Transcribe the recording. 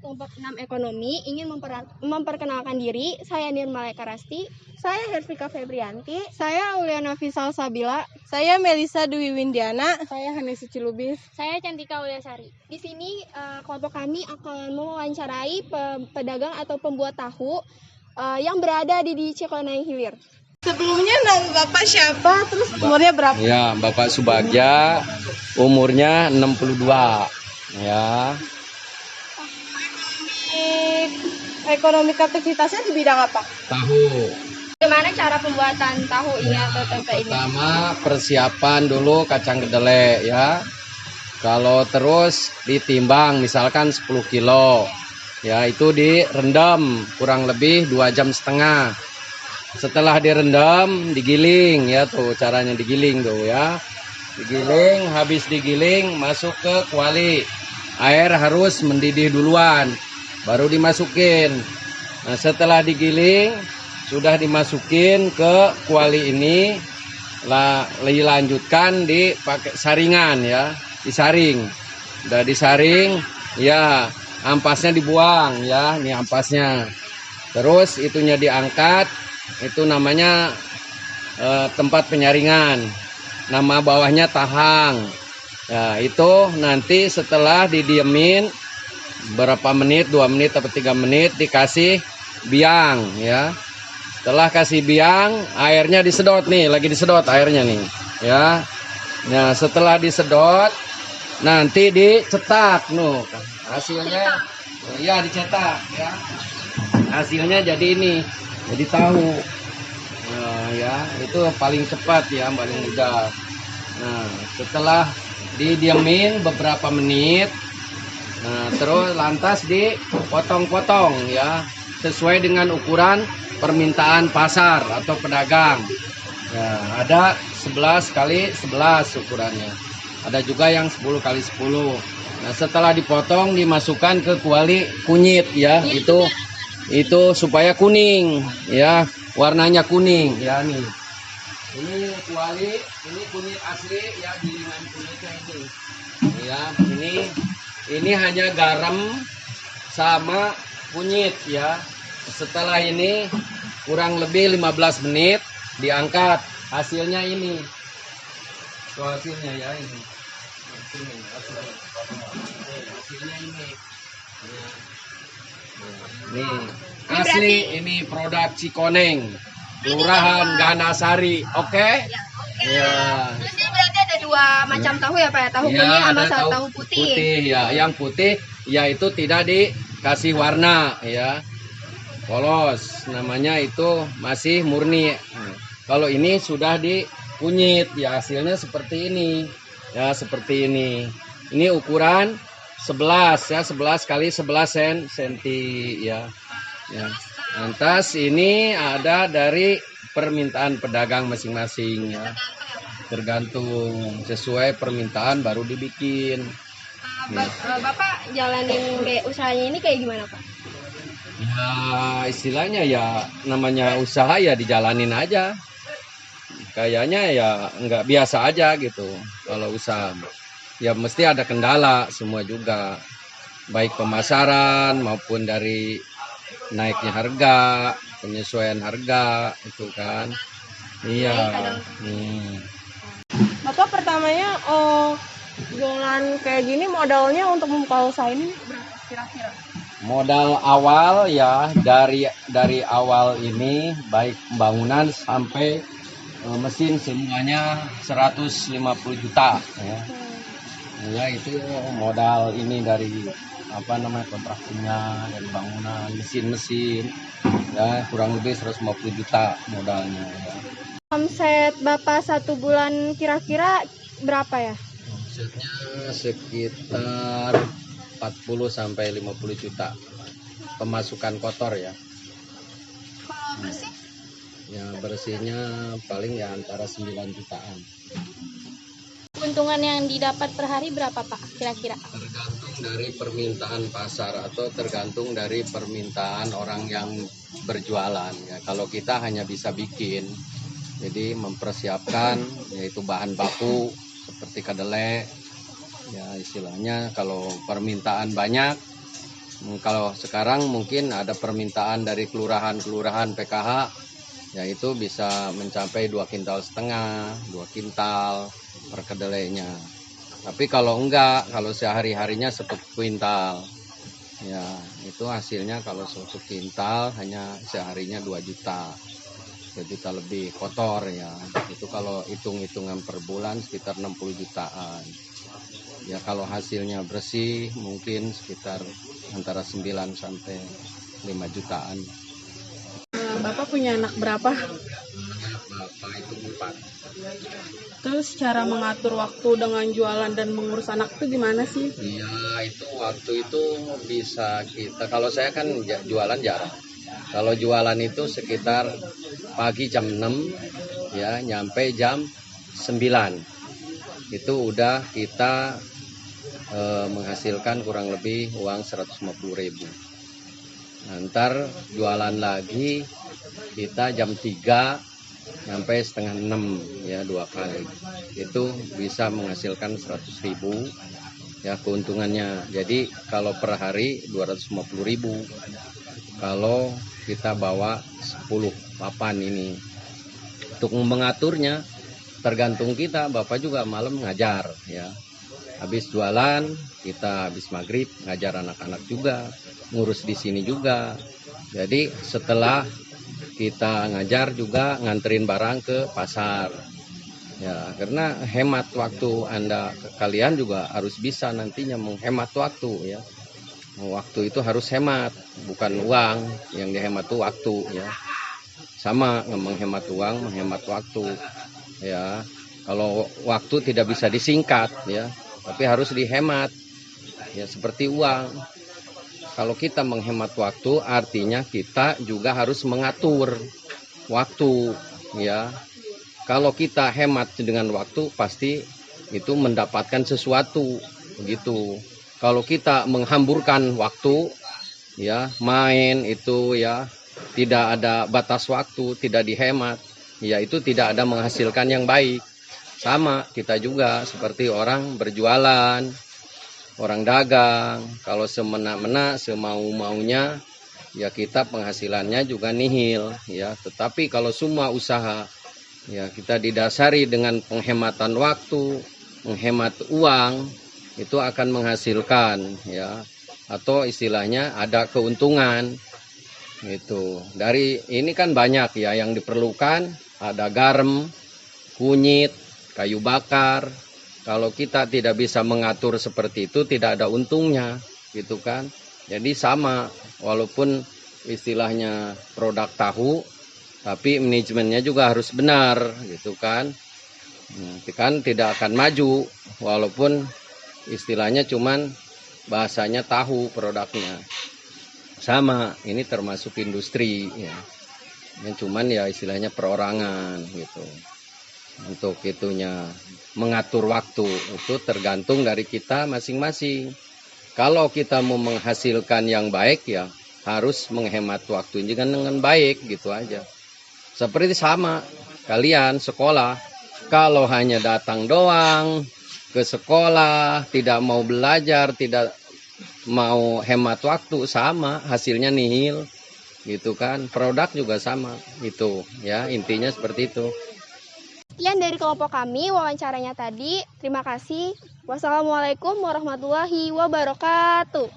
kelompok 6 ekonomi ingin memperkenalkan diri. Saya Nirmala Karasti. Saya Hervika Febrianti. Saya Uliana Fisal Sabila. Saya Melisa Dwi Windiana. Saya Hanesi Cilubis. Saya Cantika Uliasari. Di sini kelompok kami akan mewawancarai pedagang atau pembuat tahu yang berada di Cikoneng Hilir. Sebelumnya nama Bapak siapa? Terus umurnya berapa? Ya, Bapak Subagja, umurnya 62. Ya. Ekonomi aktivitasnya di bidang apa? Tahu. Bagaimana cara pembuatan tahu ini atau tempe ini? Pertama persiapan dulu kacang kedelai ya. Kalau terus ditimbang misalkan 10 kilo. Ya, itu direndam kurang lebih 2,5 jam. Setelah direndam, digiling ya tuh caranya digiling tuh ya. Digiling, habis digiling masuk ke kuali. Air harus mendidih duluan, baru dimasukin. Nah, setelah digiling, sudah dimasukin ke kuali ini, dilanjutkan dipakai saringan ya, disaring. Udah disaring, ya ampasnya dibuang ya, ini ampasnya. Terus itunya diangkat, itu namanya tempat penyaringan. Nama bawahnya tahang. Ya, itu nanti setelah didiemin berapa menit, 2 menit atau 3 menit dikasih biang ya. Setelah kasih biang, airnya disedot nih, lagi disedot airnya nih ya. Nah, setelah disedot nanti dicetak nuh. Hasilnya ya dicetak ya. Hasilnya jadi ini, jadi tahu. Nah, ya, itu paling cepat ya, paling mudah. Nah, setelah didiemin beberapa menit, nah terus lantas dipotong-potong ya, sesuai dengan ukuran permintaan pasar atau pedagang. Ya, ada 11 kali 11 ukurannya. Ada juga yang 10 kali 10. Nah, setelah dipotong dimasukkan ke kuali kunyit ya, itu supaya kuning ya, warnanya kuning ya nih. Ini kuali, ini kunyit asli ya, gilingan kunyitnya ini. Ya, ini hanya garam sama kunyit ya. Setelah ini kurang lebih 15 menit diangkat, hasilnya ini. So, hasilnya ya ini. Hasilnya ini. Nih, asli ini produk Cikoneng, Kelurahan Ganasari. Oke? Ya. Terus ini berarti ada 2 macam tahu ya Pak ya? Tahu Ya, kuning sama ada tahu putih. ya. Yang putih yaitu tidak dikasih warna ya. Polos, namanya itu masih murni. Kalau ini sudah dikunyit ya, hasilnya seperti ini. Ya, seperti ini. Ini ukuran 11 ya, 11 kali 11 cm ya. Ya. Lantas ini ada dari permintaan pedagang masing-masing ya. Tergantung sesuai permintaan baru dibikin. Bapak jalanin kayak usahanya ini kayak gimana Pak? Ya istilahnya ya namanya usaha ya dijalanin aja. Kayaknya ya nggak biasa aja gitu kalau usaha. Ya mesti ada kendala semua juga. Baik pemasaran maupun dari naiknya harga, penyesuaian harga itu kan. Iya. Bapak pertamanya jualan kayak gini modalnya untuk membuka usaha ini berapa kira-kira? Modal awal ya dari awal ini baik bangunan sampai mesin semuanya 150 juta ya. Ya itu modal ini dari kontraksinya, dari bangunan, mesin ya kurang lebih 150 juta modalnya ya. Omset Bapak 1 bulan kira-kira berapa ya? Omsetnya sekitar 40 sampai 50 juta. Pemasukan kotor ya. Kalau bersih? Ya bersihnya paling ya antara 9 jutaan. Keuntungan yang didapat per hari berapa Pak kira-kira? Tergantung dari permintaan pasar atau tergantung dari permintaan orang yang berjualan ya. Kalau kita hanya bisa bikin, jadi mempersiapkan yaitu bahan baku seperti kedelai ya, istilahnya kalau permintaan banyak Kalau sekarang mungkin ada permintaan dari kelurahan-kelurahan PKH, yaitu bisa mencapai 2,5 kintal, 2 kintal per kedelainya. Tapi kalau enggak, kalau sehari-harinya 1 kuintal, ya itu hasilnya kalau 1 kintal hanya seharinya 2 juta. 2 juta lebih kotor ya. Itu kalau hitung-hitungan per bulan sekitar 60 jutaan. Ya kalau hasilnya bersih mungkin sekitar antara 9 sampai 5 jutaan. Bapak punya anak berapa? Bapak itu 4. Terus cara mengatur waktu dengan jualan dan mengurus anak itu gimana sih? Iya, itu waktu itu bisa kita, kalau saya kan jualan jarang. Kalau jualan itu sekitar pagi jam 6 ya, nyampe jam 9. Itu udah kita menghasilkan kurang lebih uang 150.000. Ntar jualan lagi kita jam 3 sampai setengah 6 ya, 2 kali. Itu bisa menghasilkan 100.000 ya keuntungannya. Jadi kalau per hari 250.000. Kalau kita bawa 10 papan ini. Untuk mengaturnya tergantung kita, Bapak juga malam ngajar ya. Habis jualan, kita habis maghrib ngajar anak-anak juga, ngurus di sini juga. Jadi setelah kita ngajar juga nganterin barang ke pasar. Ya, karena hemat waktu kalian juga harus bisa nantinya menghemat waktu ya. Waktu itu harus hemat, bukan uang. Yang dihemat itu waktu ya. Sama menghemat uang, menghemat waktu ya. Kalau waktu tidak bisa disingkat ya, tapi harus dihemat ya, seperti uang. Kalau kita menghemat waktu, artinya kita juga harus mengatur waktu ya. Kalau kita hemat dengan waktu, pasti itu mendapatkan sesuatu begitu. Kalau kita menghamburkan waktu ya, main itu ya, tidak ada batas waktu, tidak dihemat ya, itu tidak ada menghasilkan yang baik. Sama kita juga seperti orang berjualan, orang dagang, kalau semena-mena, semau-maunya, ya kita penghasilannya juga nihil ya. Tetapi kalau semua usaha ya kita didasari dengan penghematan waktu, menghemat uang, itu akan menghasilkan ya, atau istilahnya ada keuntungan itu. Dari ini kan banyak ya yang diperlukan, ada garam, kunyit, kayu bakar. Kalau kita tidak bisa mengatur seperti itu, tidak ada untungnya gitu kan. Jadi sama, walaupun istilahnya produk tahu, tapi manajemennya juga harus benar gitu kan. Kan tidak akan maju walaupun istilahnya cuman bahasanya tahu produknya. Sama, ini termasuk industri ya. Yang cuman ya istilahnya perorangan gitu. Untuk itunya mengatur waktu itu tergantung dari kita masing-masing. Kalau kita mau menghasilkan yang baik ya harus menghemat waktu dengan baik gitu aja. Seperti sama kalian sekolah, kalau hanya datang doang ke sekolah, tidak mau belajar, tidak mau hemat waktu, sama hasilnya nihil gitu kan. Produk juga sama itu ya, intinya seperti itu. Sekian dari kelompok kami wawancaranya tadi. Terima kasih. Wassalamualaikum warahmatullahi wabarakatuh.